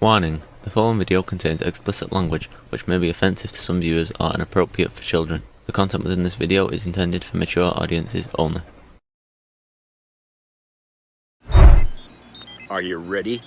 Warning: the following video contains explicit language which may be offensive to some viewers or inappropriate for children. The content within this video is intended for mature audiences only. Are you ready?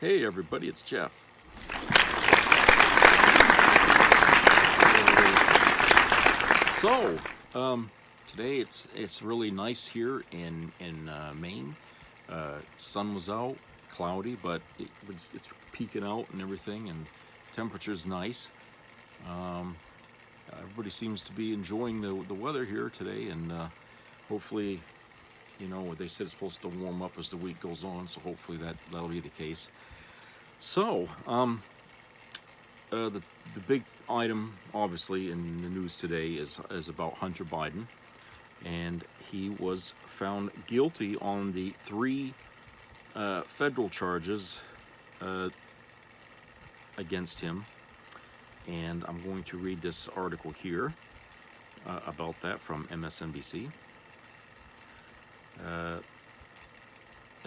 Hey everybody, it's Jeff. So, today it's really nice here in Maine. Sun was out, cloudy, but it's peeking out and everything, and temperature's nice. Everybody seems to be enjoying the weather here today, and hopefully, you know, they said it's supposed to warm up as the week goes on, so hopefully that'll be the case. So, the big item, obviously, in the news today is about Hunter Biden, and he was found guilty on the 3 federal charges against him, and I'm going to read this article here about that from MSNBC. A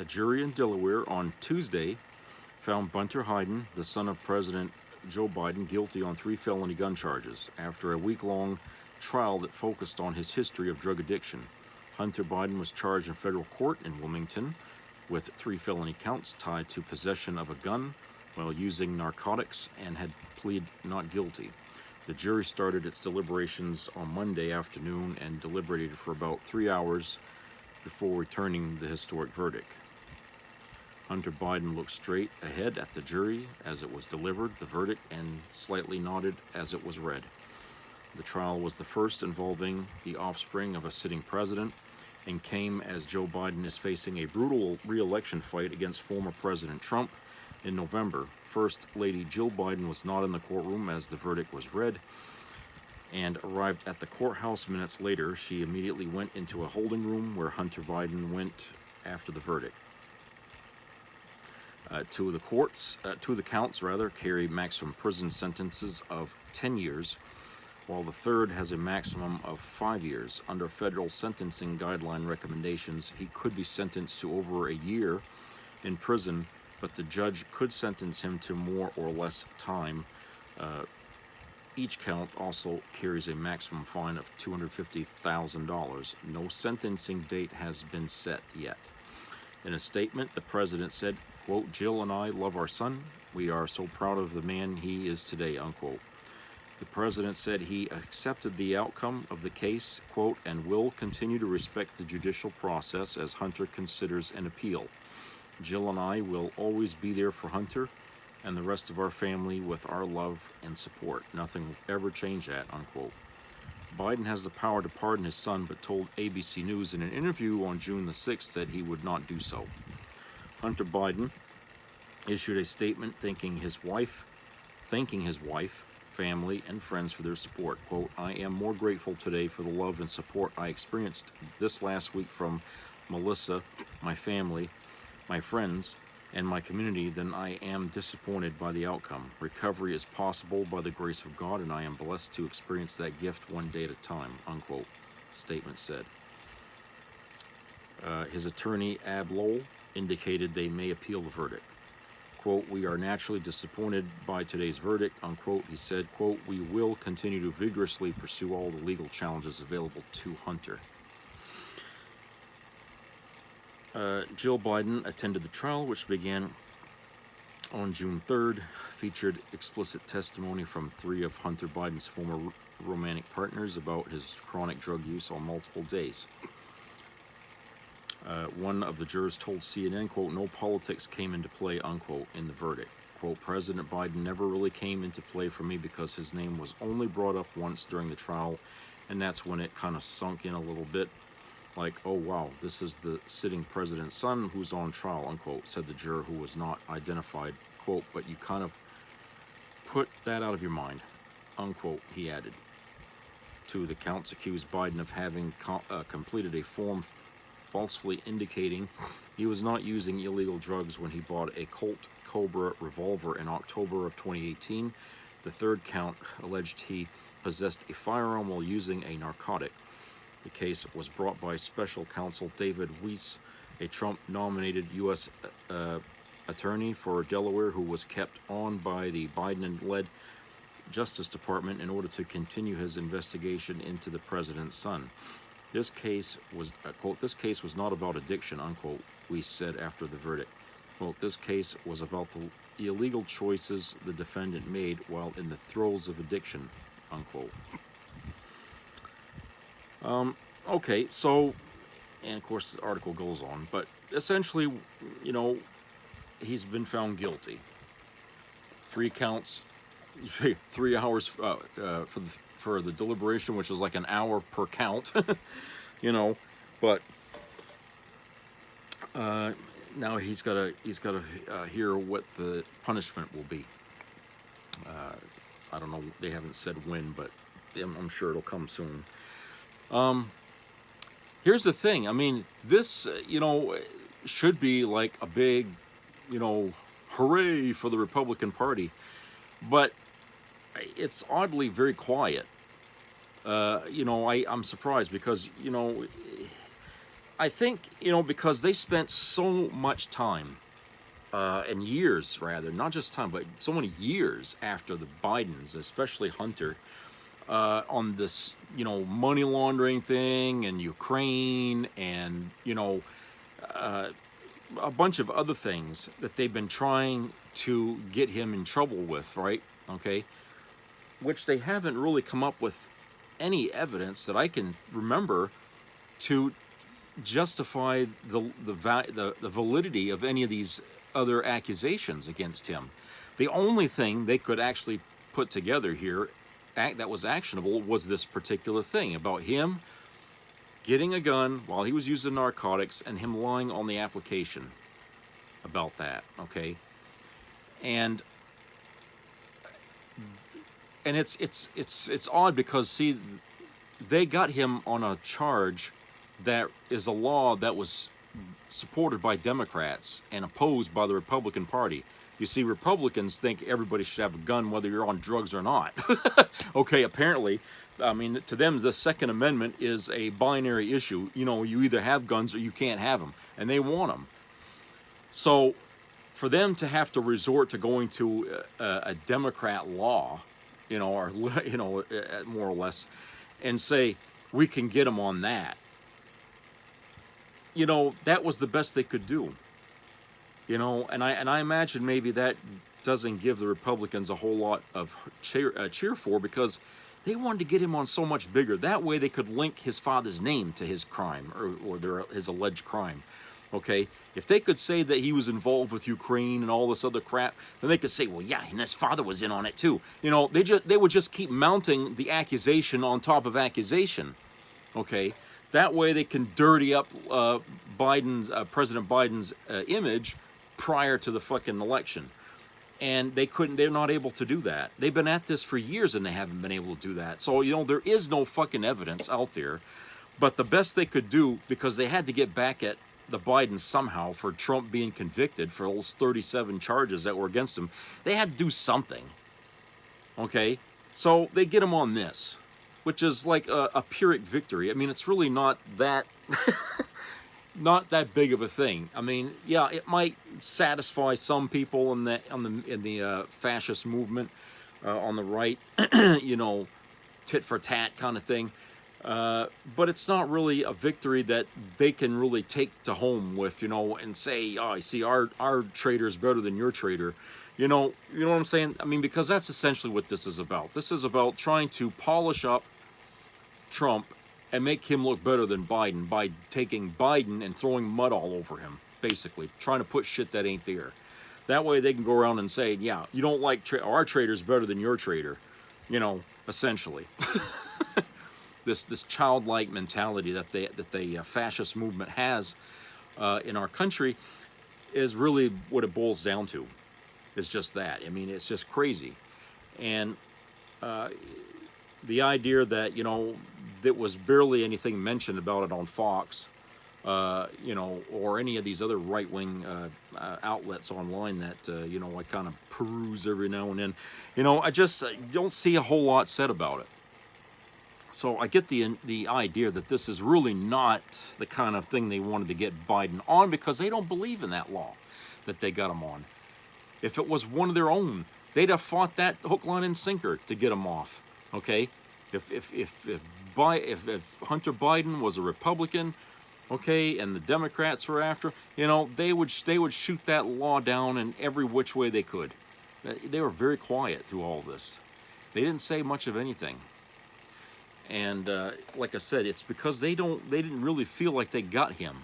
jury in Delaware on Tuesday found Hunter Biden, the son of President Joe Biden, guilty on 3 felony gun charges after a week-long trial that focused on his history of drug addiction. Hunter Biden was charged in federal court in Wilmington with 3 felony counts tied to possession of a gun while using narcotics and had pleaded not guilty. The jury started its deliberations on Monday afternoon and deliberated for about 3 hours before returning the historic verdict. Hunter Biden looked straight ahead at the jury as it was delivered, the verdict, and slightly nodded as it was read. The trial was the first involving the offspring of a sitting president and came as Joe Biden is facing a brutal re-election fight against former President Trump in November. First Lady Jill Biden was not in the courtroom as the verdict was read and arrived at the courthouse minutes later. She immediately went into a holding room where Hunter Biden went after the verdict. Two of the counts carry maximum prison sentences of 10 years, while the third has a maximum of 5 years. Under federal sentencing guideline recommendations, he could be sentenced to over a year in prison, but the judge could sentence him to more or less time. Each count also carries a maximum fine of $250,000. No sentencing date has been set yet. In a statement, the president said, quote, "Jill and I love our son. We are so proud of the man he is today," unquote. The president said he accepted the outcome of the case, quote, "and will continue to respect the judicial process as Hunter considers an appeal. Jill and I will always be there for Hunter and the rest of our family with our love and support. Nothing will ever change that," unquote. Biden has the power to pardon his son, but told ABC News in an interview on June the 6th that he would not do so. Hunter Biden issued a statement thanking his wife, family, and friends for their support. Quote, "I am more grateful today for the love and support I experienced this last week from Melissa, my family, my friends, and my community than I am disappointed by the outcome. Recovery is possible by the grace of God, and I am blessed to experience that gift one day at a time," unquote, the statement said. His attorney, Ab Lowell, indicated they may appeal the verdict. Quote, "We are naturally disappointed by today's verdict," unquote. He said, quote, "We will continue to vigorously pursue all the legal challenges available to Hunter." Jill Biden attended the trial, which began on June 3rd, featured explicit testimony from 3 of Hunter Biden's former romantic partners about his chronic drug use on multiple days. One of the jurors told CNN, quote, "No politics came into play," unquote, in the verdict. Quote, "President Biden never really came into play for me because his name was only brought up once during the trial, and that's when it kind of sunk in a little bit. Like, oh wow, this is the sitting president's son who's on trial," unquote, said the juror who was not identified. Quote, "But you kind of put that out of your mind," unquote, he added. Two of the counts accused Biden of having completed a form falsely indicating he was not using illegal drugs when he bought a Colt Cobra revolver in October of 2018. The third count alleged he possessed a firearm while using a narcotic. The case was brought by special counsel David Weiss, a Trump-nominated U.S. attorney for Delaware who was kept on by the Biden-led Justice Department in order to continue his investigation into the president's son. This case was, quote, "This case was not about addiction," unquote, Weiss said after the verdict. Quote, "This case was about the illegal choices the defendant made while in the throes of addiction," unquote. Okay, so, and of course the article goes on, but essentially, you know, he's been found guilty. 3 counts, 3 hours for the deliberation, which is like an hour per count, you know, but now he's got to hear what the punishment will be. I don't know, they haven't said when, but I'm sure it'll come soon. Here's the thing, I mean, this, you know, should be like a big, you know, hooray for the Republican Party, but it's oddly very quiet. You know, I'm surprised because, you know, I think, you know, because they spent so much time, and years rather, not just time, but so many years after the Bidens, especially Hunter, on this, you know, money laundering thing and Ukraine and, you know, a bunch of other things that they've been trying to get him in trouble with, right? Okay, which they haven't really come up with any evidence that I can remember to justify the validity of any of these other accusations against him. The only thing they could actually put together here that was actionable was this particular thing about him getting a gun while he was using narcotics and him lying on the application about that, okay? And it's odd because, see, they got him on a charge that is a law that was supported by Democrats and opposed by the Republican Party. You see, Republicans think everybody should have a gun whether you're on drugs or not. Okay, apparently, I mean, to them, the Second Amendment is a binary issue. You know, you either have guns or you can't have them, and they want them. So, for them to have to resort to going to a Democrat law, you know, or, you know, more or less, and say, we can get them on that, you know, that was the best they could do. You know, and I imagine maybe that doesn't give the Republicans a whole lot of cheer for, because they wanted to get him on so much bigger. That way they could link his father's name to his crime or his alleged crime. Okay, if they could say that he was involved with Ukraine and all this other crap, then they could say, well, yeah, and his father was in on it too. You know, they would just keep mounting the accusation on top of accusation. Okay, that way they can dirty up President Biden's image prior to the fucking election. And they're not able to do that. They've been at this for years and they haven't been able to do that. So, you know, there is no fucking evidence out there. But the best they could do, because they had to get back at the Bidens somehow for Trump being convicted for those 37 charges that were against him, they had to do something. Okay? So they get him on this, which is like a Pyrrhic victory. I mean, it's really not that... not that big of a thing. I mean, yeah, it might satisfy some people in the fascist movement on the right, you know, tit for tat kind of thing. But it's not really a victory that they can really take to home with, you know, and say, oh, I see our trader is better than your trader. You know what I'm saying? I mean, because that's essentially what this is about. This is about trying to polish up Trump and make him look better than Biden by taking Biden and throwing mud all over him, basically trying to put shit that ain't there. That way they can go around and say, yeah, you don't like our trader's better than your trader, essentially. This childlike mentality that the fascist movement has in our country is really what it boils down to. It's just that. I mean, it's just crazy. And the idea that, there was barely anything mentioned about it on Fox, or any of these other right-wing outlets online that, I kind of peruse every now and then. I just don't see a whole lot said about it. So I get the idea that this is really not the kind of thing they wanted to get Biden on, because they don't believe in that law that they got him on. If it was one of their own, they'd have fought that hook, line, and sinker to get him off. Okay, if Hunter Biden was a Republican, okay, and the Democrats were after, they would shoot that law down in every which way they could. They were very quiet through all of this. They didn't say much of anything. And like I said, it's because they didn't really feel like they got him.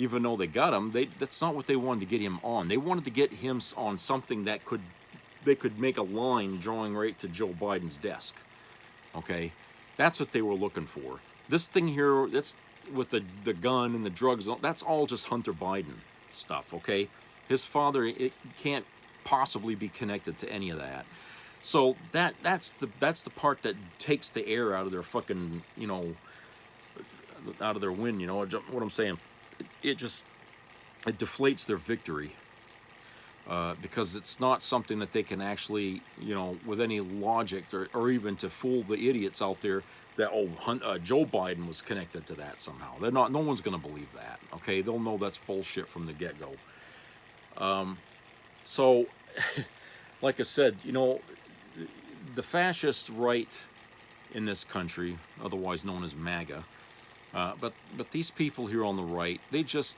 Even though they got him, that's not what they wanted to get him on. They wanted to get him on something that they could make a line drawing right to Joe Biden's desk. Okay, that's what they were looking for. This thing here, that's with the gun and the drugs, that's all just Hunter Biden stuff. Okay, his father, it can't possibly be connected to any of that. So that's the part that takes the air out of their fucking, out of their wind. What I'm saying? It deflates their victory, because it's not something that they can actually, with any logic or even to fool the idiots out there that Joe Biden was connected to that somehow. They're not. No one's going to believe that. Okay, they'll know that's bullshit from the get-go. So, like I said, the fascist right in this country, otherwise known as MAGA. But these people here on the right, they just,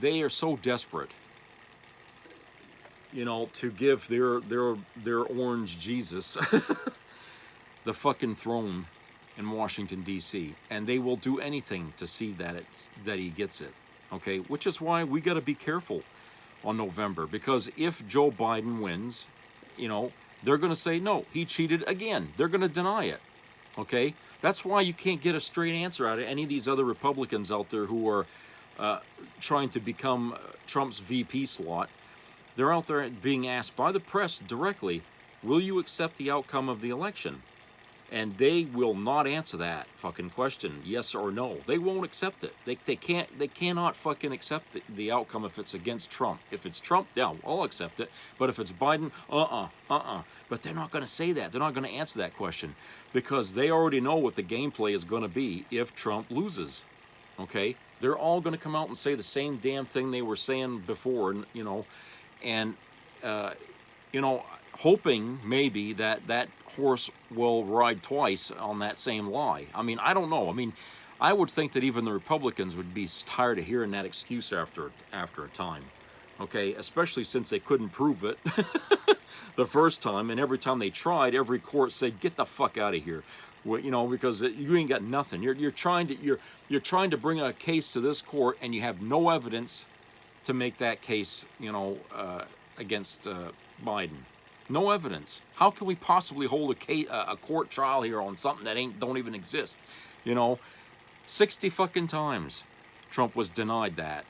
they are so desperate, to give their orange Jesus the fucking throne in Washington, D.C. And they will do anything to see that he gets it, okay? Which is why we got to be careful on November, because if Joe Biden wins, they're going to say, no, he cheated again. They're going to deny it, okay? That's why you can't get a straight answer out of any of these other Republicans out there who are trying to become Trump's VP slot. They're out there being asked by the press directly, will you accept the outcome of the election? And they will not answer that fucking question, yes or no. They won't accept it. They cannot fucking accept the outcome if it's against Trump. If it's Trump, yeah, I'll accept it. But if it's Biden, But they're not going to say that. They're not going to answer that question, because they already know what the gameplay is going to be if Trump loses. Okay? They're all going to come out and say the same damn thing they were saying before, and hoping maybe that horse will ride twice on that same lie. I mean, I don't know. I mean, I would think that even the Republicans would be tired of hearing that excuse after a time. Okay, especially since they couldn't prove it the first time, and every time they tried, every court said, "Get the fuck out of here," because you ain't got nothing. You're trying to bring a case to this court, and you have no evidence to make that case, against Biden. No evidence. How can we possibly hold a court trial here on something that don't even exist? 60 fucking times Trump was denied that,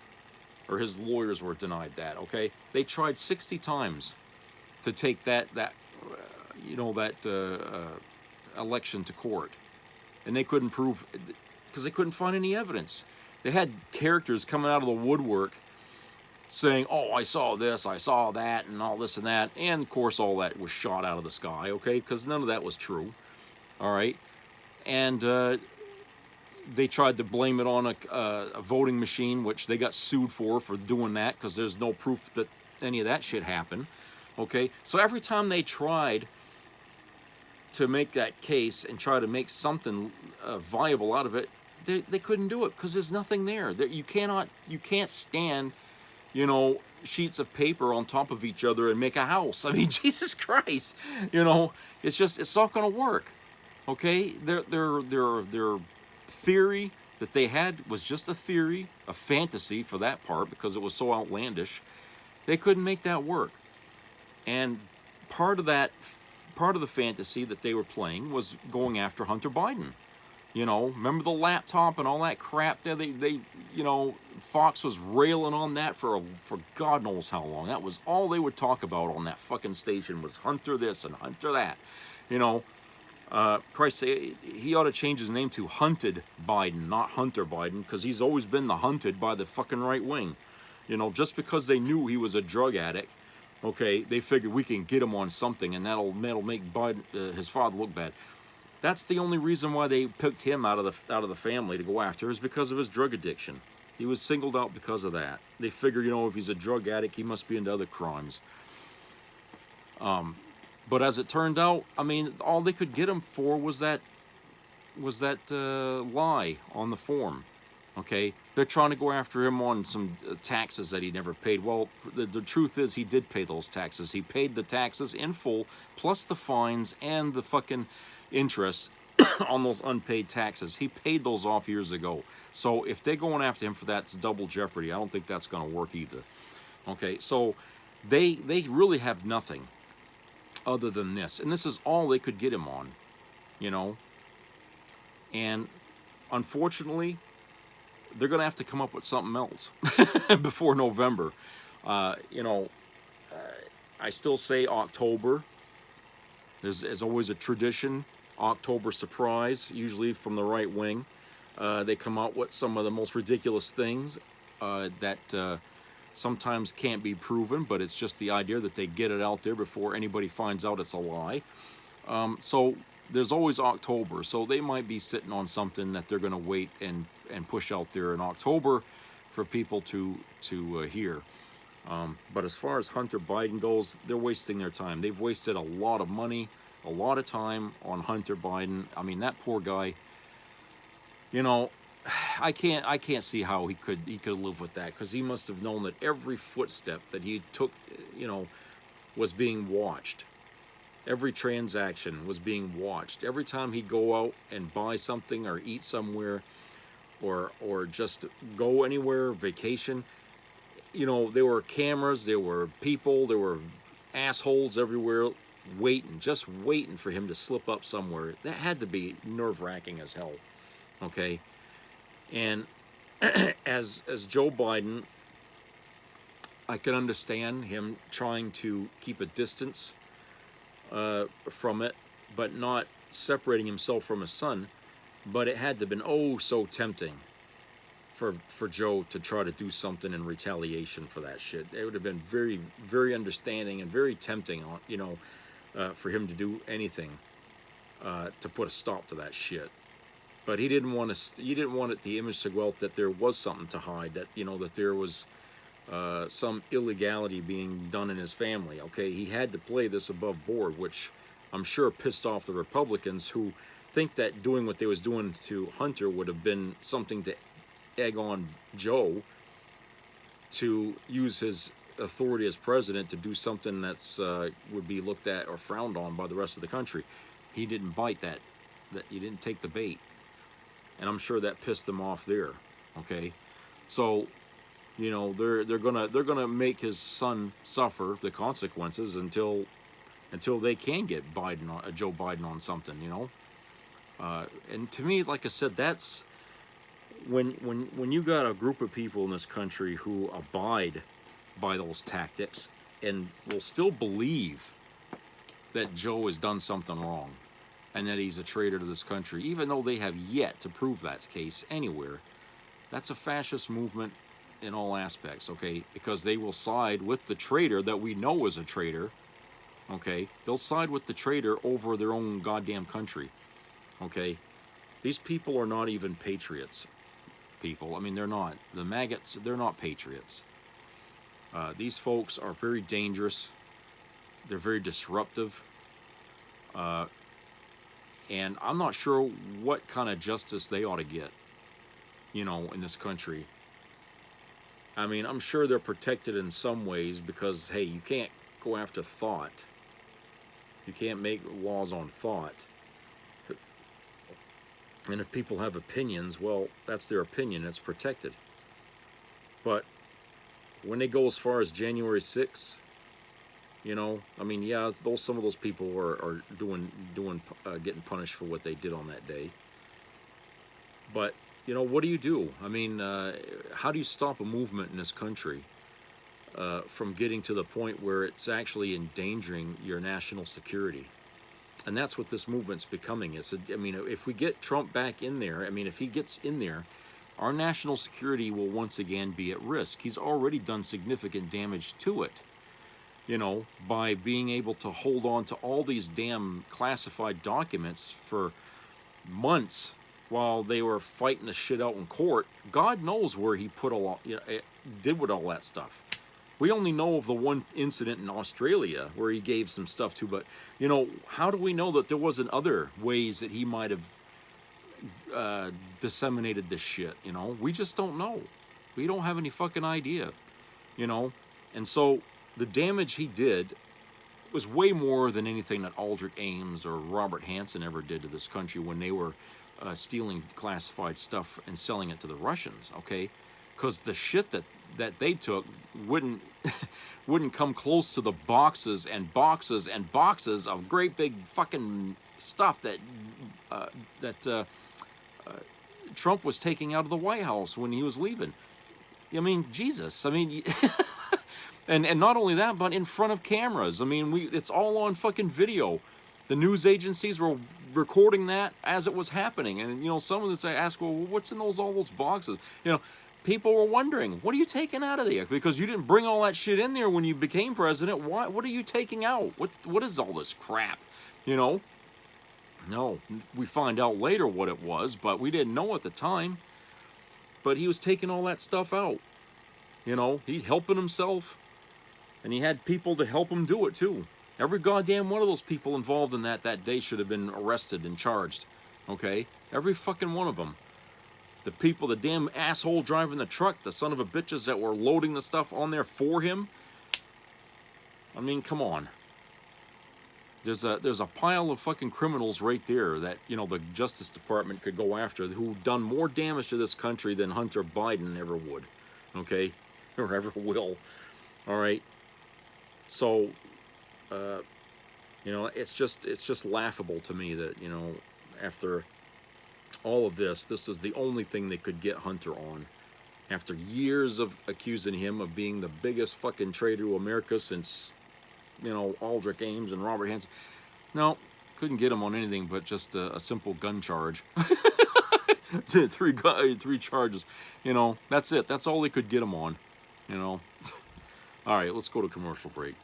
or his lawyers were denied that. Okay, they tried 60 times to take that election to court, and they couldn't prove, because they couldn't find any evidence. They had characters coming out of the woodwork saying, "Oh, I saw this, I saw that, and all this and that," and of course all that was shot out of the sky, okay, because none of that was true. All right, and they tried to blame it on a voting machine, which they got sued for doing that, because there's no proof that any of that shit happened. Okay, so every time they tried to make that case and try to make something viable out of it, they couldn't do it, because there's nothing there. You can't stand, sheets of paper on top of each other and make a house. I mean, Jesus Christ, you know, it's not going to work. Okay, their theory that they had was just a theory, a fantasy for that part because it was so outlandish. They couldn't make that work, and part of that, part of the fantasy that they were playing was going after Hunter Biden. You know, remember the laptop and all that crap there? They you know, Fox was railing on that for God knows how long. That was all they would talk about on that fucking station was Hunter this and Hunter that. You know, Christ, he ought to change his name to Hunted Biden, not Hunter Biden, because he's always been the hunted by the fucking right wing. You know, just because they knew he was a drug addict, okay, they figured we can get him on something, and that'll make Biden, his father, look bad. That's the only reason why they picked him out of the family to go after, is because of his drug addiction. He was singled out because of that. They figured, you know, if he's a drug addict, he must be into other crimes. But as it turned out, I mean, all they could get him for was that lie on the form. Okay, they're trying to go after him on some taxes that he never paid. Well, the truth is he did pay those taxes. He paid the taxes in full, plus the fines and the fucking interest on those unpaid taxes. He paid those off years ago. So if they're going after him for that, it's double jeopardy. I don't think that's going to work either. Okay, so they really have nothing other than this, and this is all they could get him on, you know. And unfortunately, they're going to have to come up with something else before November. You know, I still say October. There's always a tradition, October surprise, usually from the right wing. They come out with some of the most ridiculous things that sometimes can't be proven, but it's just the idea that they get it out there before anybody finds out it's a lie. So there's always October, so they might be sitting on something that they're going to wait and push out there in October for people to hear. But as far as Hunter Biden goes, they're wasting their time. They've wasted a lot of money, a lot of time on Hunter Biden. I mean, that poor guy, you know, I can't see how he could live with that, because he must have known that every footstep that he took, you know, was being watched. Every transaction was being watched. Every time he'd go out and buy something or eat somewhere or just go anywhere, vacation, you know, there were cameras, there were people, there were assholes everywhere just waiting for him to slip up somewhere. That had to be nerve-wracking as hell, okay? And as Joe Biden, I can understand him trying to keep a distance from it, but not separating himself from his son. But it had to have been oh so tempting for Joe to try to do something in retaliation for that shit. It would have been very, very understanding and very tempting, you know, for him to do anything to put a stop to that shit. But he didn't want the image to go out that there was something to hide, that, you know, that there was some illegality being done in his family. Okay, he had to play this above board, which I'm sure pissed off the Republicans, who think that doing what they was doing to Hunter would have been something to egg on Joe to use his authority as president to do something that's would be looked at or frowned on by the rest of the country. He didn't bite that he didn't take the bait. And I'm sure that pissed them off there. Okay, so, you know, they're gonna make his son suffer the consequences until they can get Joe Biden on something. You know, and to me, like I said, that's when you got a group of people in this country who abide by those tactics and will still believe that Joe has done something wrong and that he's a traitor to this country, even though they have yet to prove that case anywhere. That's a fascist movement in all aspects, okay? Because they will side with the traitor that we know is a traitor, okay? They'll side with the traitor over their own goddamn country, okay? These people are not even patriots, people. I mean, they're not. The maggots, they're not patriots. These folks are very dangerous. They're very disruptive. And I'm not sure what kind of justice they ought to get, you know, in this country. I mean, I'm sure they're protected in some ways because, hey, you can't go after thought. You can't make laws on thought. And if people have opinions, well, that's their opinion. It's protected. But when they go as far as January 6th, you know, I mean, yeah, some of those people are getting punished for what they did on that day. But you know, what do you do? I mean, how do you stop a movement in this country from getting to the point where it's actually endangering your national security? And that's what this movement's becoming. I mean, if we get Trump back in there, I mean, if he gets in there, our national security will once again be at risk. He's already done significant damage to it, you know, by being able to hold on to all these damn classified documents for months while they were fighting the shit out in court. God knows where he put did with all that stuff. We only know of the one incident in Australia where he gave some stuff to, but, you know, how do we know that there wasn't other ways that he might have disseminated this shit, you know? We just don't know. We don't have any fucking idea, you know? And so the damage he did was way more than anything that Aldrich Ames or Robert Hansen ever did to this country when they were stealing classified stuff and selling it to the Russians, okay? Because the shit that they took wouldn't come close to the boxes and boxes and boxes of great big fucking stuff that Trump was taking out of the White House when he was leaving. I mean, Jesus. I mean, and not only that, but in front of cameras. I mean, it's all on fucking video. The news agencies were recording that as it was happening. And, you know, some of them ask, well, what's in all those boxes? You know, people were wondering, what are you taking out of there? Because you didn't bring all that shit in there when you became president. What are you taking out? What is all this crap? You know? No, we find out later what it was, but we didn't know at the time. But he was taking all that stuff out. You know, he's helping himself. And he had people to help him do it, too. Every goddamn one of those people involved in that day should have been arrested and charged. Okay? Every fucking one of them. The people, the damn asshole driving the truck, the son of a bitches that were loading the stuff on there for him. I mean, come on. There's a pile of fucking criminals right there that, you know, the Justice Department could go after who've done more damage to this country than Hunter Biden ever would. Okay? Or ever will. All right? So, you know, it's just laughable to me that, you know, after all of this is the only thing they could get Hunter on. After years of accusing him of being the biggest fucking traitor to America since, you know, Aldrich Ames and Robert Hansen. No, couldn't get him on anything but just a simple gun charge. three charges. You know, that's it. That's all they could get him on. You know. All right, let's go to commercial break.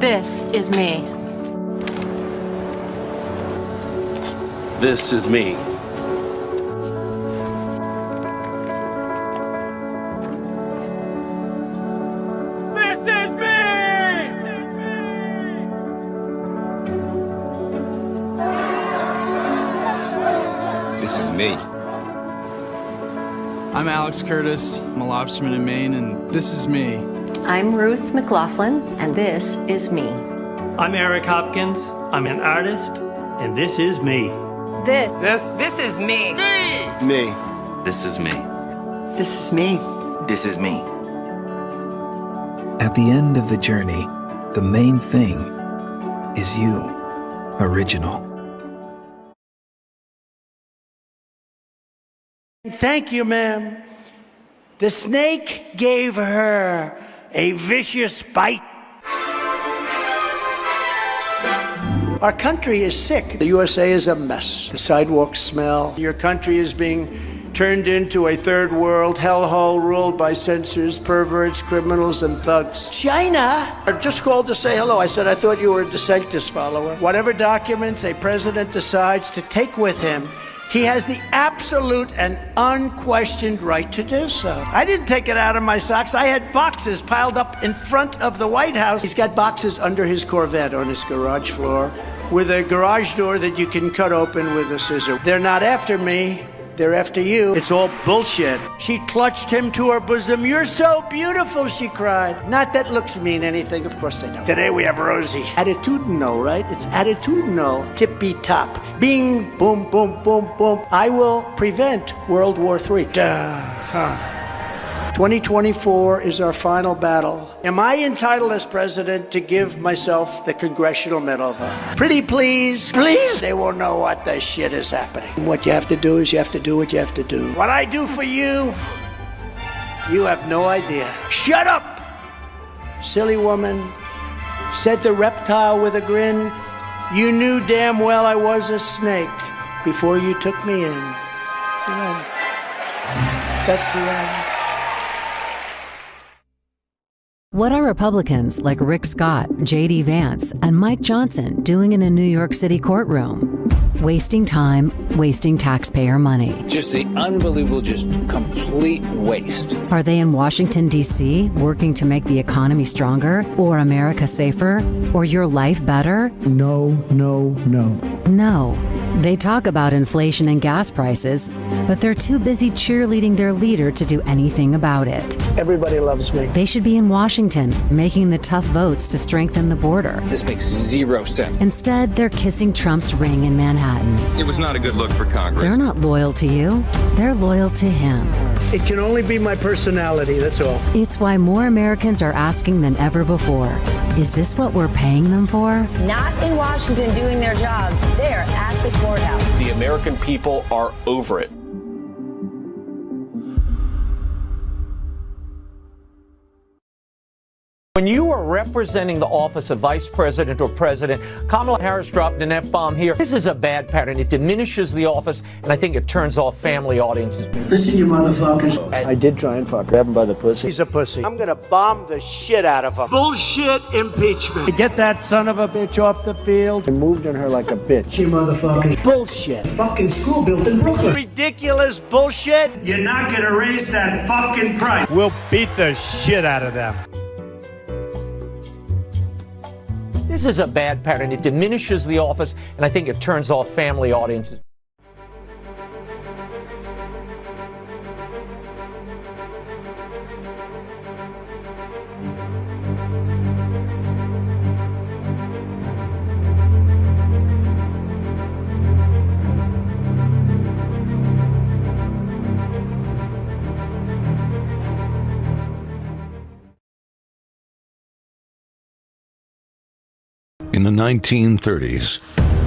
This is me. This is me. This is me! This is me. I'm Alex Curtis. I'm a lobsterman in Maine, and this is me. I'm Ruth McLaughlin, and this is me. I'm Eric Hopkins. I'm an artist, and this is me. This is me. Me. This is me. This is me. This is me. At the end of the journey, the main thing is you, original. Thank you, ma'am. The snake gave her a vicious bite. Our country is sick. The USA is a mess. The sidewalks smell. Your country is being turned into a third world hellhole ruled by censors, perverts, criminals, and thugs. China just called to say hello. I said, I thought you were a DeSantis follower. Whatever documents a president decides to take with him, he has the absolute and unquestioned right to do so. I didn't take it out of my socks. I had boxes piled up in front of the White House. He's got boxes under his Corvette on his garage floor with a garage door that you can cut open with a scissor. They're not after me. They're after you. It's all bullshit. She clutched him to her bosom. You're so beautiful, she cried. Not that looks mean anything. Of course they don't. Today we have Rosie. Attitudinal, right? It's attitudinal. Tippy top. Bing, boom, boom, boom, boom. I will prevent World War III. Duh. 2024 is our final battle. Am I entitled as president to give myself the Congressional Medal of Honor? Pretty please, please. They won't know what the shit is happening. What you have to do is you have to do what you have to do. What I do for you, you have no idea. Shut up, silly woman, said the reptile with a grin. You knew damn well I was a snake before you took me in. That's the end. That's the end. What are Republicans like Rick Scott, J.D. Vance, and Mike Johnson doing in a New York City courtroom? Wasting time, wasting taxpayer money. Just the unbelievable, just complete waste. Are they in Washington, D.C., working to make the economy stronger, or America safer, or your life better? No, no, no. No. They talk about inflation and gas prices, but they're too busy cheerleading their leader to do anything about it. Everybody loves me. They should be in Washington, making the tough votes to strengthen the border. This makes zero sense. Instead, they're kissing Trump's ring in Manhattan. It was not a good look for Congress. They're not loyal to you. They're loyal to him. It can only be my personality, that's all. It's why more Americans are asking than ever before. Is this what we're paying them for? Not in Washington doing their jobs. They're at the courthouse. The American people are over it. When you are representing the office of vice president or president, Kamala Harris dropped an F-bomb here. This is a bad pattern. It diminishes the office, and I think it turns off family audiences. Listen, you motherfuckers. I did try and fuck her. Grab him by the pussy. He's a pussy. I'm gonna bomb the shit out of him. Bullshit impeachment. Get that son of a bitch off the field. I moved on her like a bitch. You motherfuckers. Bullshit. Fucking school built in Brooklyn. Ridiculous bullshit. You're not gonna raise that fucking price. We'll beat the shit out of them. This is a bad pattern. It diminishes the office, and I think it turns off family audiences. In the 1930s,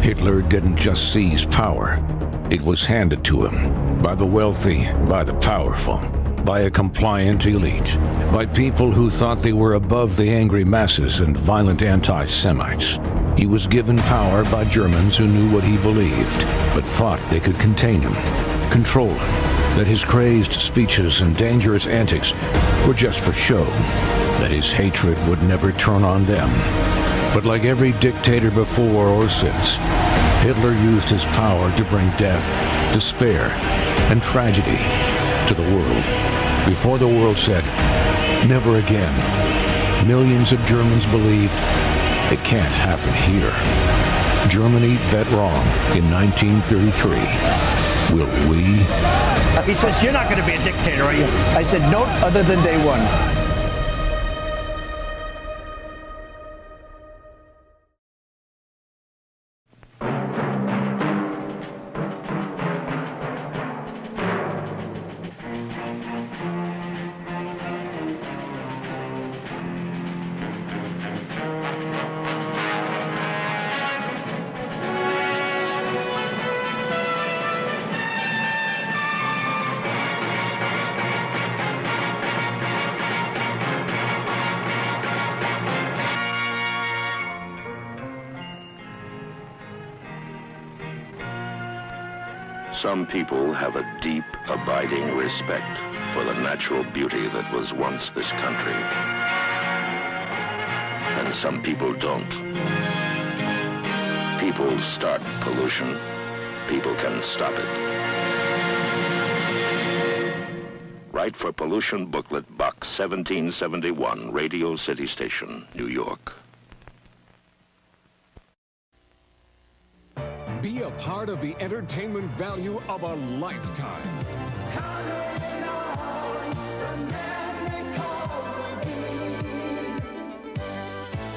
Hitler didn't just seize power. It was handed to him by the wealthy, by the powerful, by a compliant elite, by people who thought they were above the angry masses and violent anti-Semites. He was given power by Germans who knew what he believed, but thought they could contain him, control him, that his crazed speeches and dangerous antics were just for show, that his hatred would never turn on them. But like every dictator before or since, Hitler used his power to bring death, despair, and tragedy to the world. Before the world said, never again, millions of Germans believed, it can't happen here. Germany bet wrong in 1933. Will we? He says, you're not going to be a dictator, are you? I said, no, other than day one. Some people have a deep, abiding respect for the natural beauty that was once this country. And some people don't. People start pollution. People can stop it. Write for Pollution Booklet, Box 1771, Radio City Station, New York. Be a part of the entertainment value of a lifetime.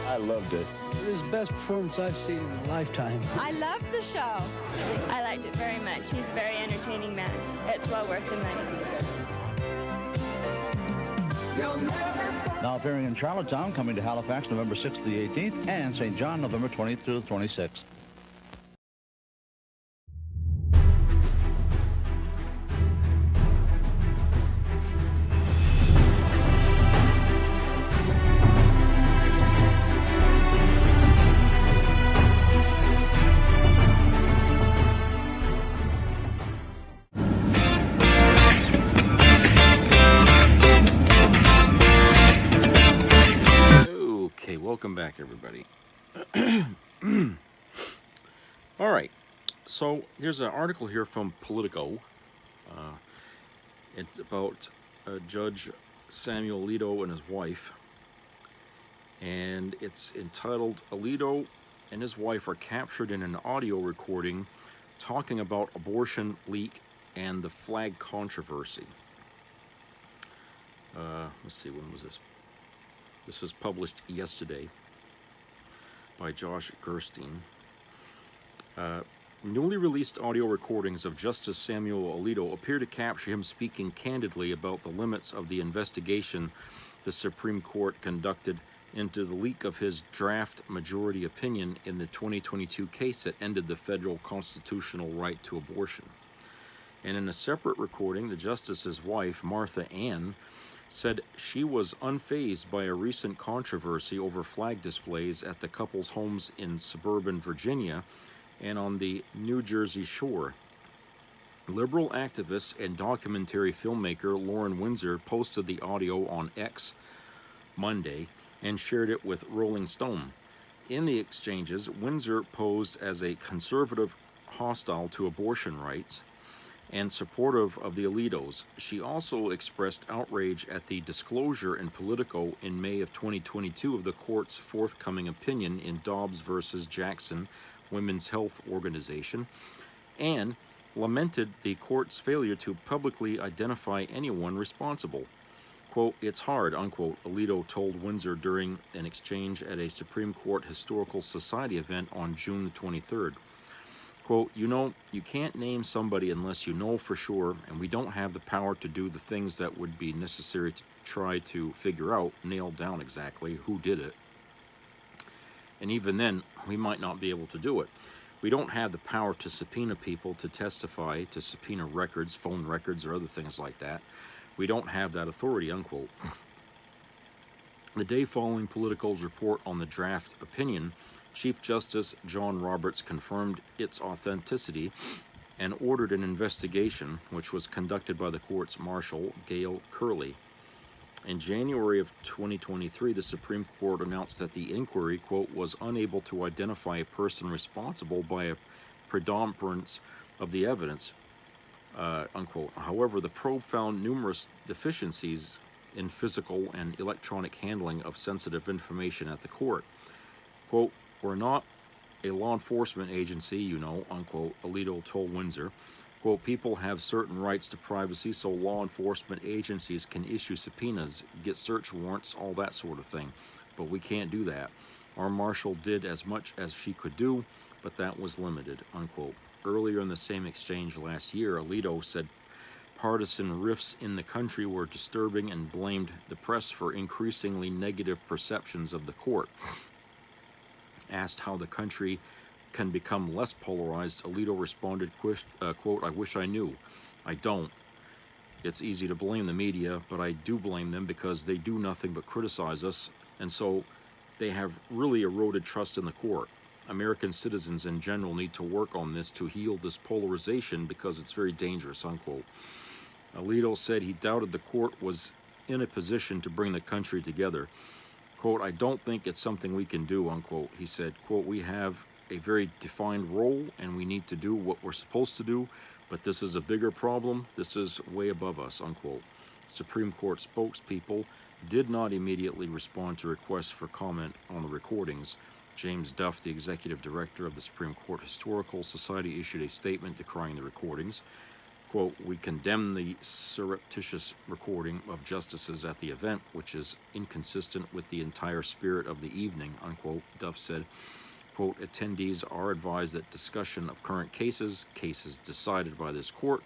I loved it. It was the best performance I've seen in a lifetime. I loved the show. I liked it very much. He's a very entertaining man. It's well worth the money. Now appearing in Charlottetown, coming to Halifax November 6th to the 18th, and St. John November 20th through the 26th. Welcome back, everybody. All right, so here's an article here from Politico. It's about Judge Samuel Alito and his wife, and it's entitled, "Alito and his wife are captured in an audio recording talking about abortion leak and the flag controversy." Let's see, when was this? This was published yesterday by Josh Gerstein. Newly released audio recordings of Justice Samuel Alito appear to capture him speaking candidly about the limits of the investigation the Supreme Court conducted into the leak of his draft majority opinion in the 2022 case that ended the federal constitutional right to abortion. And in a separate recording, the justice's wife, Martha Ann, said she was unfazed by a recent controversy over flag displays at the couple's homes in suburban Virginia and on the New Jersey shore. Liberal activist and documentary filmmaker Lauren Windsor posted the audio on X Monday and shared it with Rolling Stone. In the exchanges, Windsor posed as a conservative hostile to abortion rights and supportive of the Alitos. She also expressed outrage at the disclosure in Politico in May of 2022 of the court's forthcoming opinion in Dobbs versus Jackson Women's Health Organization, and lamented the court's failure to publicly identify anyone responsible. Quote, "It's hard," unquote, Alito told Windsor during an exchange at a Supreme Court Historical Society event on June 23rd. Quote, "You can't name somebody unless you know for sure, and we don't have the power to do the things that would be necessary to try to figure out, nail down exactly who did it. And even then, we might not be able to do it. We don't have the power to subpoena people to testify, to subpoena records, phone records, or other things like that. We don't have that authority," unquote. The day following Politico's report on the draft opinion, Chief Justice John Roberts confirmed its authenticity and ordered an investigation, which was conducted by the court's marshal, Gail Curley. In January of 2023, the Supreme Court announced that the inquiry, quote, "was unable to identify a person responsible by a predominance of the evidence," unquote. However, the probe found numerous deficiencies in physical and electronic handling of sensitive information at the court. Quote, "We're not a law enforcement agency, unquote, Alito told Windsor. Quote, "People have certain rights to privacy, so law enforcement agencies can issue subpoenas, get search warrants, all that sort of thing. But we can't do that. Our marshal did as much as she could do, but that was limited," unquote. Earlier in the same exchange last year, Alito said partisan rifts in the country were disturbing and blamed the press for increasingly negative perceptions of the court. Asked how the country can become less polarized, Alito responded, quote, "I wish I knew. I don't. It's easy to blame the media, but I do blame them because they do nothing but criticize us, and so they have really eroded trust in the court. American citizens in general need to work on this to heal this polarization because it's very dangerous, unquote. Alito said he doubted the court was in a position to bring the country together. Quote, I don't think it's something we can do, unquote. He said, quote, we have a very defined role and we need to do what we're supposed to do, but this is a bigger problem. This is way above us, unquote. Supreme Court spokespeople did not immediately respond to requests for comment on the recordings. James Duff, the executive director of the Supreme Court Historical Society, issued a statement decrying the recordings. Quote, we condemn the surreptitious recording of justices at the event, which is inconsistent with the entire spirit of the evening, unquote. Duff said, quote, attendees are advised that discussion of current cases decided by this court,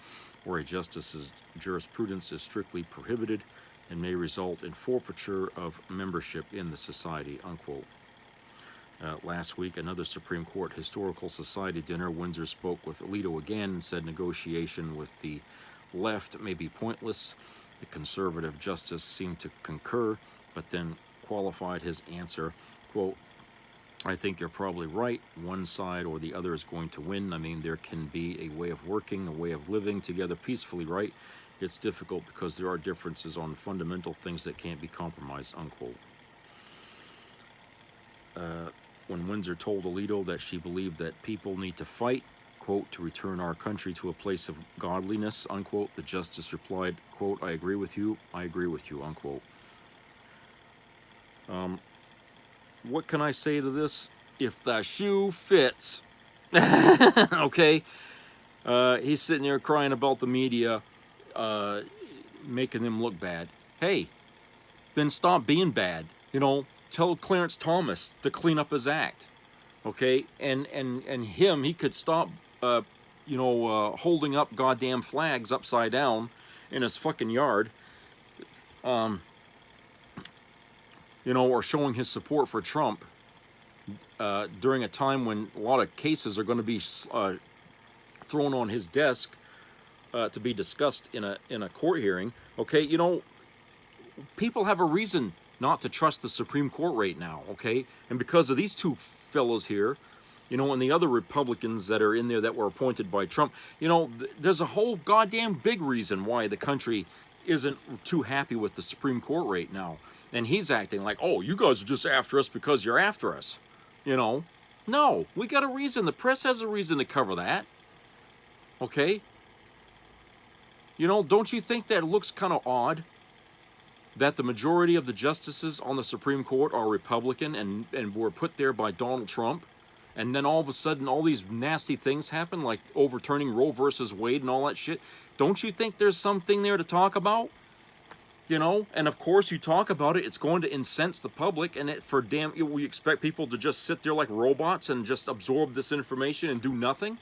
or a justice's jurisprudence is strictly prohibited and may result in forfeiture of membership in the society, unquote. Last week, another Supreme Court Historical Society dinner, Windsor spoke with Alito again and said negotiation with the left may be pointless. The conservative justice seemed to concur, but then qualified his answer, quote, I think you're probably right. One side or the other is going to win. I mean, there can be a way of working, a way of living together peacefully, right? It's difficult because there are differences on fundamental things that can't be compromised, unquote. When Windsor told Alito that she believed that people need to fight, quote, to return our country to a place of godliness, unquote, the justice replied, quote, I agree with you, unquote. What can I say to this? If the shoe fits. Okay? He's sitting there crying about the media, making them look bad. Hey, then stop being bad, you know? Tell Clarence Thomas to clean up his act, okay? And him, he could stop, holding up goddamn flags upside down in his fucking yard, or showing his support for Trump during a time when a lot of cases are going to be thrown on his desk to be discussed in a court hearing, okay? You know, people have a reason not to trust the Supreme Court right now, okay? And because of these two fellows here, and the other Republicans that are in there that were appointed by Trump, there's a whole goddamn big reason why the country isn't too happy with the Supreme Court right now. And he's acting like, oh, you guys are just after us because you're after us, No, we got a reason. The press has a reason to cover that, okay? Don't you think that looks kind of odd? That the majority of the justices on the Supreme Court are Republican and were put there by Donald Trump, and then all of a sudden all these nasty things happen, like overturning Roe versus Wade and all that shit. Don't you think there's something there to talk about? And of course you talk about it, it's going to incense the public, and we expect people to just sit there like robots and just absorb this information and do nothing?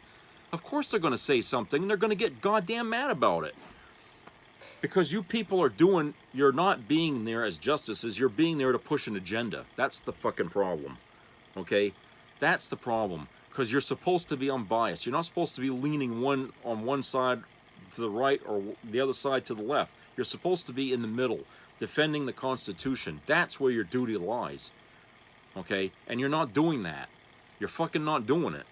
Of course they're going to say something, and they're going to get goddamn mad about it. Because you people you're not being there as justices, you're being there to push an agenda. That's the fucking problem, okay? That's the problem, because you're supposed to be unbiased. You're not supposed to be leaning on one side to the right or the other side to the left. You're supposed to be in the middle, defending the Constitution. That's where your duty lies, okay? And you're not doing that. You're fucking not doing it.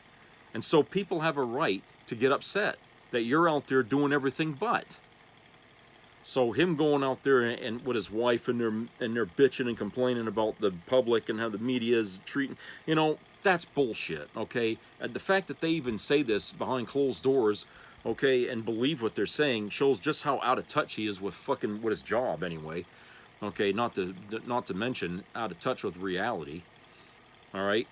And so people have a right to get upset that you're out there doing everything but. So him going out there and with his wife and they're bitching and complaining about the public and how the media is treating, that's bullshit, okay? And the fact that they even say this behind closed doors, okay, and believe what they're saying shows just how out of touch he is with his job anyway, okay? Not to mention out of touch with reality, all right?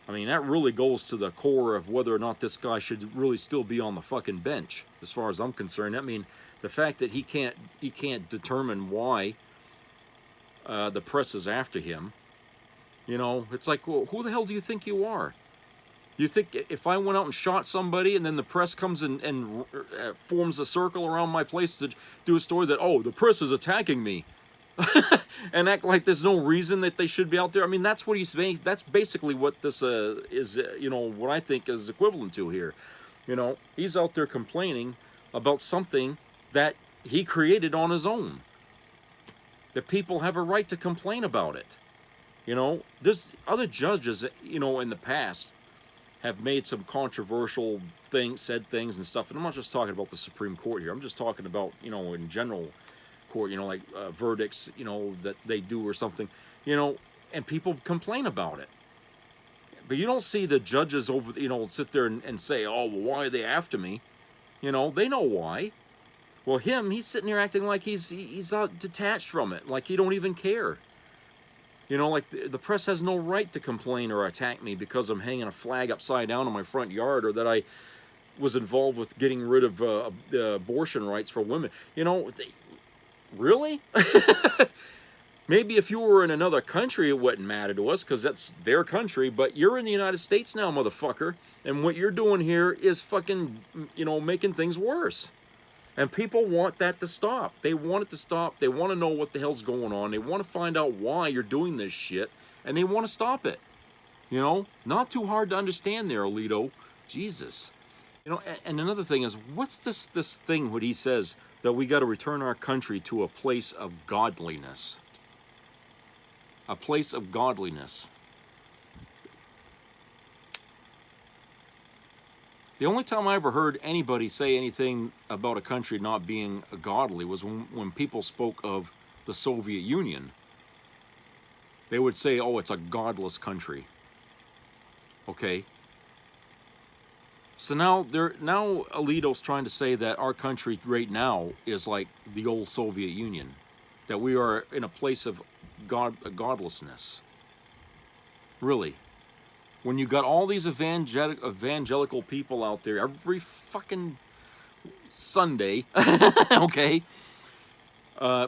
I mean, that really goes to the core of whether or not this guy should really still be on the fucking bench, as far as I'm concerned. I mean, the fact that he can't determine why the press is after him, it's like, well, who the hell do you think you are? You think if I went out and shot somebody and then the press comes and forms a circle around my place to do a story that, oh, the press is attacking me, and act like there's no reason that they should be out there? I mean, that's what he's saying. That's basically what this is, what I think is equivalent to here. He's out there complaining about something that he created on his own. That people have a right to complain about it. You know, there's other judges, you know, in the past have made some controversial things, said things and stuff. And I'm not just talking about the Supreme Court here. I'm just talking about, you know, in general court, you know, like verdicts, you know, that they do or something, you know, and people complain about it. But you don't see the judges over, you know, sit there and say, oh, well, why are they after me? You know, they know why. Well, he's sitting there acting like he's detached from it, like he don't even care. You know, like the press has no right to complain or attack me because I'm hanging a flag upside down in my front yard, or that I was involved with getting rid of abortion rights for women. You know, really? Maybe if you were in another country, it wouldn't matter to us because that's their country. But you're in the United States now, motherfucker. And what you're doing here is fucking, you know, making things worse. And people want that to stop. They want it to stop. They want to know what the hell's going on. They want to find out why you're doing this shit. And they want to stop it. You know, not too hard to understand there, Alito. Jesus. You know, and another thing is, what's this thing what he says that we got to return our country to a place of godliness? A place of godliness. The only time I ever heard anybody say anything about a country not being godly was when people spoke of the Soviet Union. They would say, oh, it's a godless country. Okay. So now Alito's trying to say that our country right now is like the old Soviet Union. That we are in a place of godlessness. Really. When you got all these evangelical people out there every fucking Sunday, okay,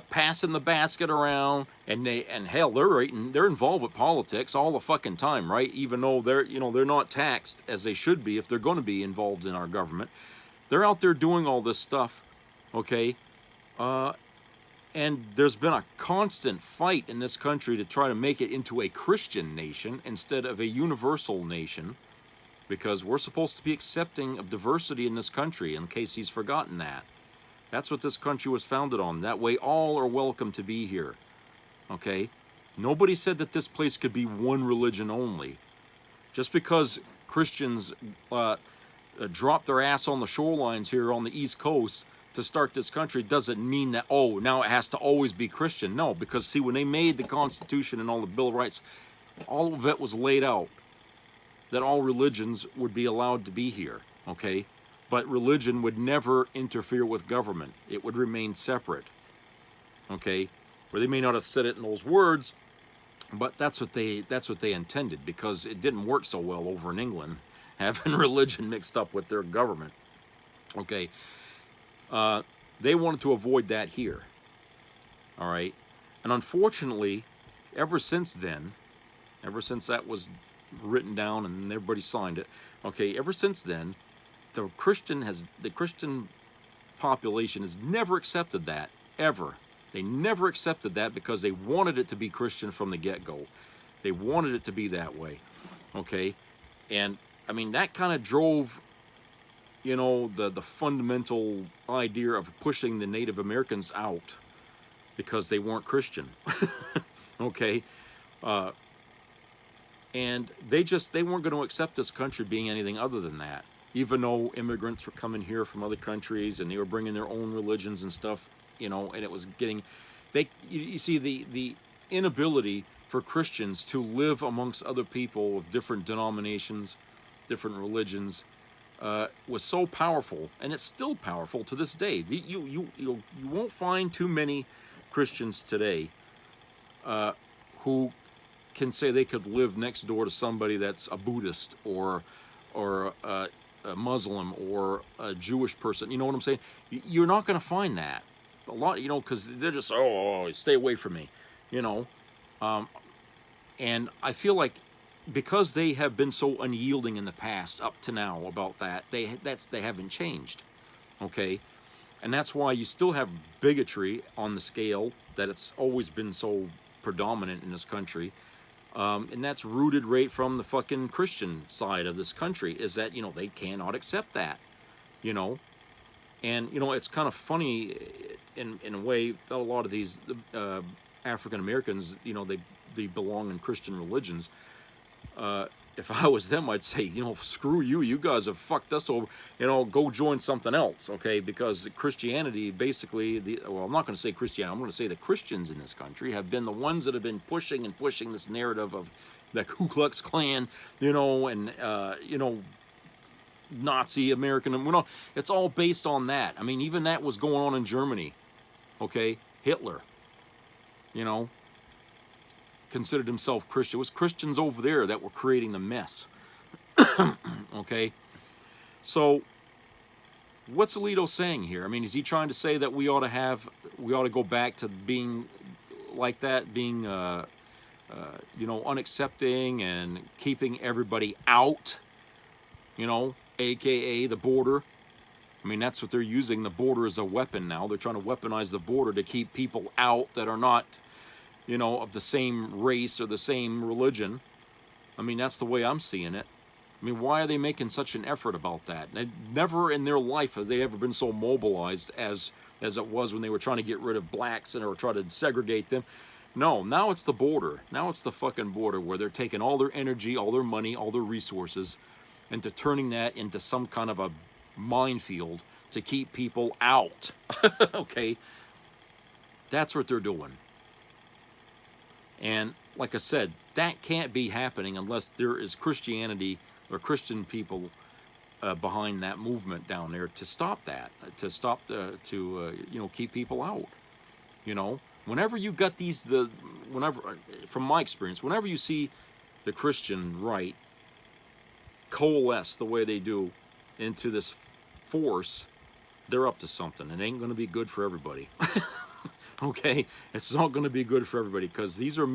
passing the basket around, and hell, they're involved with politics all the fucking time, right? Even though they're not taxed as they should be if they're going to be involved in our government, they're out there doing all this stuff, okay. And there's been a constant fight in this country to try to make it into a Christian nation instead of a universal nation, because we're supposed to be accepting of diversity in this country, in case he's forgotten that. That's what this country was founded on. That way all are welcome to be here. Okay? Nobody said that this place could be one religion only. Just because Christians drop their ass on the shorelines here on the East Coast to start this country doesn't mean that, oh, now it has to always be Christian. No, because see, when they made the Constitution and all the Bill of Rights, all of it was laid out that all religions would be allowed to be here, okay? But religion would never interfere with government. It would remain separate, okay? Where they may not have said it in those words, but that's what they intended, because it didn't work so well over in England, having religion mixed up with their government, okay? They wanted to avoid that here. All right. And unfortunately, ever since then, ever since that was written down and everybody signed it, okay, ever since then, the Christian population has never accepted that, ever. They never accepted that because they wanted it to be Christian from the get-go. They wanted it to be that way. Okay. And I mean, that kind of drove, you know, the fundamental idea of pushing the Native Americans out because they weren't Christian. Okay. And they weren't going to accept this country being anything other than that, even though immigrants were coming here from other countries and they were bringing their own religions and stuff, you know, and it was getting, you see the inability for Christians to live amongst other people of different denominations, different religions, was so powerful, and it's still powerful to this day. You won't find too many Christians today who can say they could live next door to somebody that's a Buddhist or a Muslim or a Jewish person. You know what I'm saying? You're not going to find that a lot, you know, because they're just stay away from me, you know. And I feel like, because they have been so unyielding in the past up to now about that, they haven't changed, okay? And that's why you still have bigotry on the scale that it's always been so predominant in this country, and that's rooted right from the fucking Christian side of this country, is that, you know, they cannot accept that, you know? And, you know, it's kind of funny in a way that a lot of these African Americans, you know, they belong in Christian religions. If I was them, I'd say, screw you. You guys have fucked us over. Go join something else, okay? Because Christianity, basically, I'm not going to say Christianity. I'm going to say the Christians in this country have been the ones that have been pushing this narrative of the Ku Klux Klan, and Nazi American. It's all based on that. I mean, even that was going on in Germany, okay? Hitler, considered himself Christian. It was Christians over there that were creating the mess. Okay? So, what's Alito saying here? I mean, is he trying to say that we ought to go back to being like that, being, unaccepting and keeping everybody out, aka the border? I mean, that's what they're using, the border as a weapon now. They're trying to weaponize the border to keep people out that are not, of the same race or the same religion. I mean, that's the way I'm seeing it. I mean, why are they making such an effort about that? Never in their life have they ever been so mobilized as it was when they were trying to get rid of blacks or try to segregate them. No, now it's the border. Now it's the fucking border where they're taking all their energy, all their money, all their resources, and turning that into some kind of a minefield to keep people out. Okay? That's what they're doing. And like I said, that can't be happening unless there is Christianity or Christian people behind that movement down there to stop that, to keep people out. Whenever you got from my experience, whenever you see the Christian right coalesce the way they do into this force, they're up to something. It ain't going to be good for everybody. Okay, it's not going to be good for everybody because these are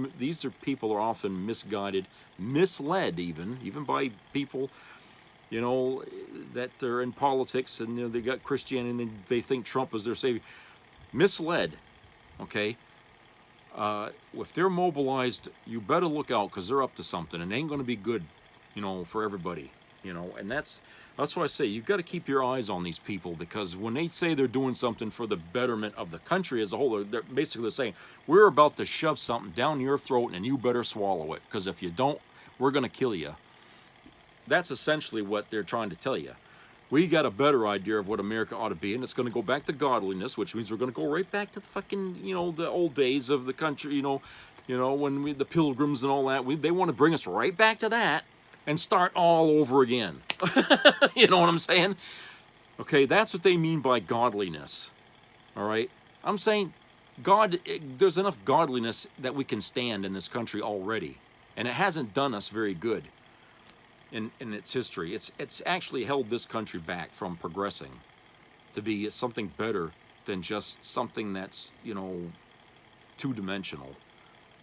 people are often misguided, misled even by people, that are in politics and they got Christianity and they think Trump is their savior. Misled, okay. If they're mobilized, you better look out because they're up to something and it ain't going to be good, for everybody. And that's why I say you've got to keep your eyes on these people because when they say they're doing something for the betterment of the country as a whole, they're basically saying, we're about to shove something down your throat and you better swallow it because if you don't, we're going to kill you. That's essentially what they're trying to tell you. We got a better idea of what America ought to be, and it's going to go back to godliness, which means we're going to go right back to the fucking, the old days of the country, when the pilgrims and all that. They want to bring us right back to that. And start all over again. You know what I'm saying? Okay, that's what they mean by godliness. All right? I'm saying there's enough godliness that we can stand in this country already. And it hasn't done us very good in its history. It's actually held this country back from progressing to be something better than just something that's, two-dimensional.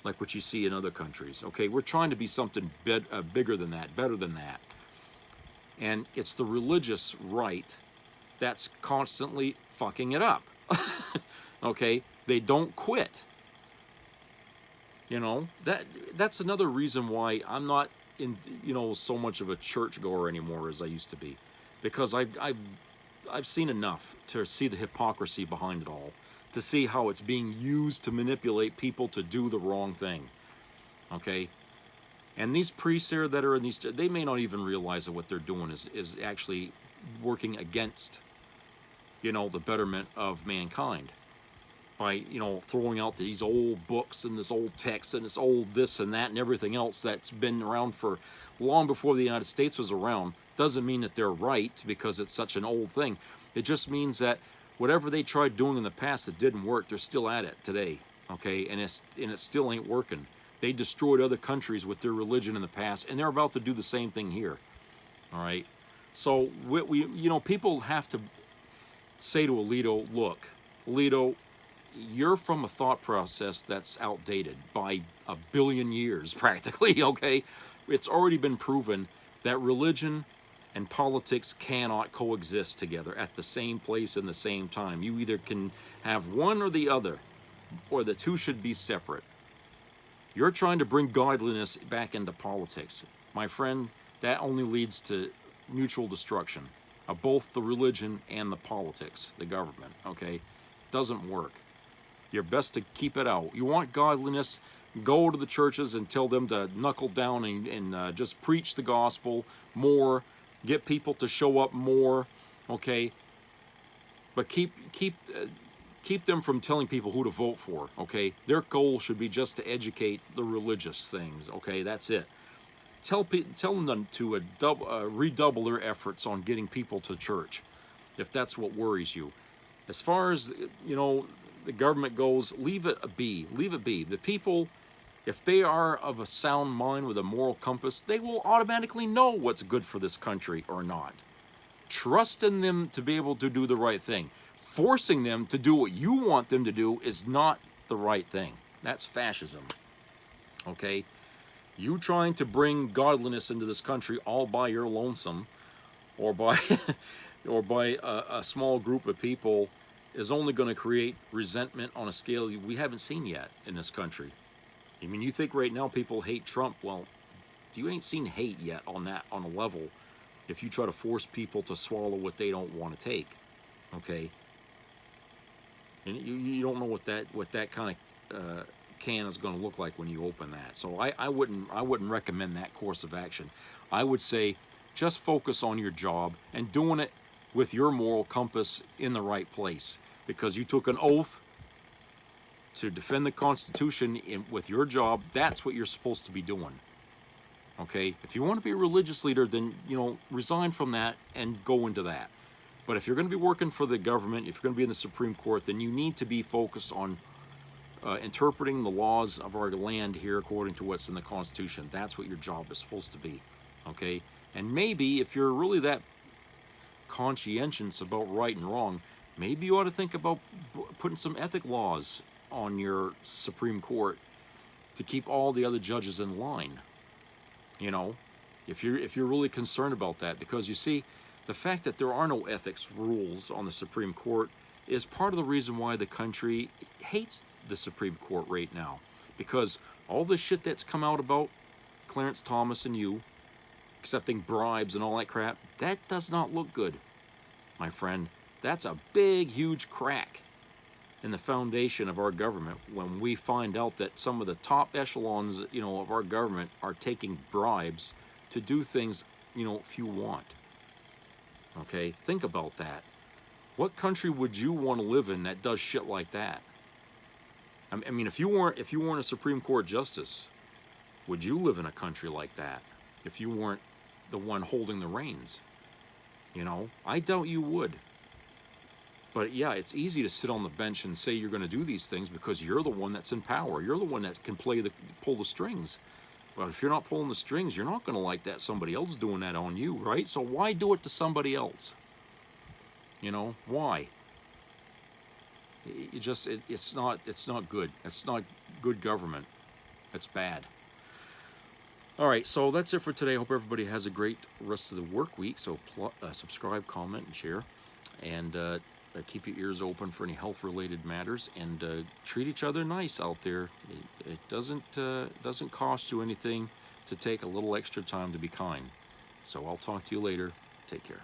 Like what you see in other countries. Okay, we're trying to be something bigger than that, better than that. And it's the religious right that's constantly fucking it up. Okay, they don't quit. That's another reason why I'm not in so much of a churchgoer anymore as I used to be, because I've seen enough to see the hypocrisy behind it all. To see how it's being used to manipulate people to do the wrong thing. Okay? And these priests here that are in these, they may not even realize that what they're doing is actually working against, the betterment of mankind. By, throwing out these old books and this old text and this old this and that and everything else that's been around for long before the United States was around. Doesn't mean that they're right because it's such an old thing. It just means that whatever they tried doing in the past that didn't work, they're still at it today, okay? And it still ain't working. They destroyed other countries with their religion in the past, and they're about to do the same thing here, all right? So, we people have to say to Alito, look, Alito, you're from a thought process that's outdated by 1 billion years, practically, okay? It's already been proven that religion and politics cannot coexist together at the same place and the same time. You either can have one or the other, or the two should be separate. You're trying to bring godliness back into politics. My friend, that only leads to mutual destruction of both the religion and the politics, the government, okay? Doesn't work. You're best to keep it out. You want godliness, go to the churches and tell them to knuckle down and just preach the gospel more, get people to show up more, okay? But keep them from telling people who to vote for, okay? Their goal should be just to educate the religious things, okay? That's it. Tell them to redouble their efforts on getting people to church, if that's what worries you. As far as, you know, the government goes, leave it be. Leave it be. The people, if they are of a sound mind with a moral compass, they will automatically know what's good for this country or not. Trust in them to be able to do the right thing. Forcing them to do what you want them to do is not the right thing. That's fascism. Okay? You trying to bring godliness into this country all by your lonesome, or by a small group of people, is only going to create resentment on a scale we haven't seen yet in this country. I mean, you think right now people hate Trump. Well, you ain't seen hate yet on a level if you try to force people to swallow what they don't want to take. Okay? And you don't know what that kind of can is going to look like when you open that. So I wouldn't recommend that course of action. I would say just focus on your job and doing it with your moral compass in the right place, because you took an oath to defend the Constitution with your job. That's what you're supposed to be doing. Okay? If you want to be a religious leader, then, you know, resign from that and go into that. But if you're going to be working for the government, if you're going to be in the Supreme Court, then you need to be focused on interpreting the laws of our land here according to what's in the Constitution. That's what your job is supposed to be. Okay? And maybe if you're really that conscientious about right and wrong, maybe you ought to think about putting some ethic laws on your Supreme Court to keep all the other judges in line. You know, if you're really concerned about that, because you see, the fact that there are no ethics rules on the Supreme Court is part of the reason why the country hates the Supreme Court right now. Because all this shit that's come out about Clarence Thomas and you accepting bribes and all that crap, that does not look good, my friend. That's a big, huge crack in the foundation of our government when we find out that some of the top echelons, you know, of our government are taking bribes to do things, you know, few want. Okay, think about that. What country would you want to live in that does shit like that? I mean, if you weren't a Supreme Court justice, would you live in a country like that? If you weren't the one holding the reins, you know, I doubt you would. But yeah, it's easy to sit on the bench and say you're going to do these things because you're the one that's in power. You're the one that can pull the strings. But if you're not pulling the strings, you're not going to like that somebody else doing that on you, right? So why do it to somebody else? You know, why? It's not good. It's not good government. It's bad. All right, so that's it for today. I hope everybody has a great rest of the work week. So subscribe, comment, and share, and keep your ears open for any health-related matters, and treat each other nice out there. It doesn't cost you anything to take a little extra time to be kind. So I'll talk to you later. Take care.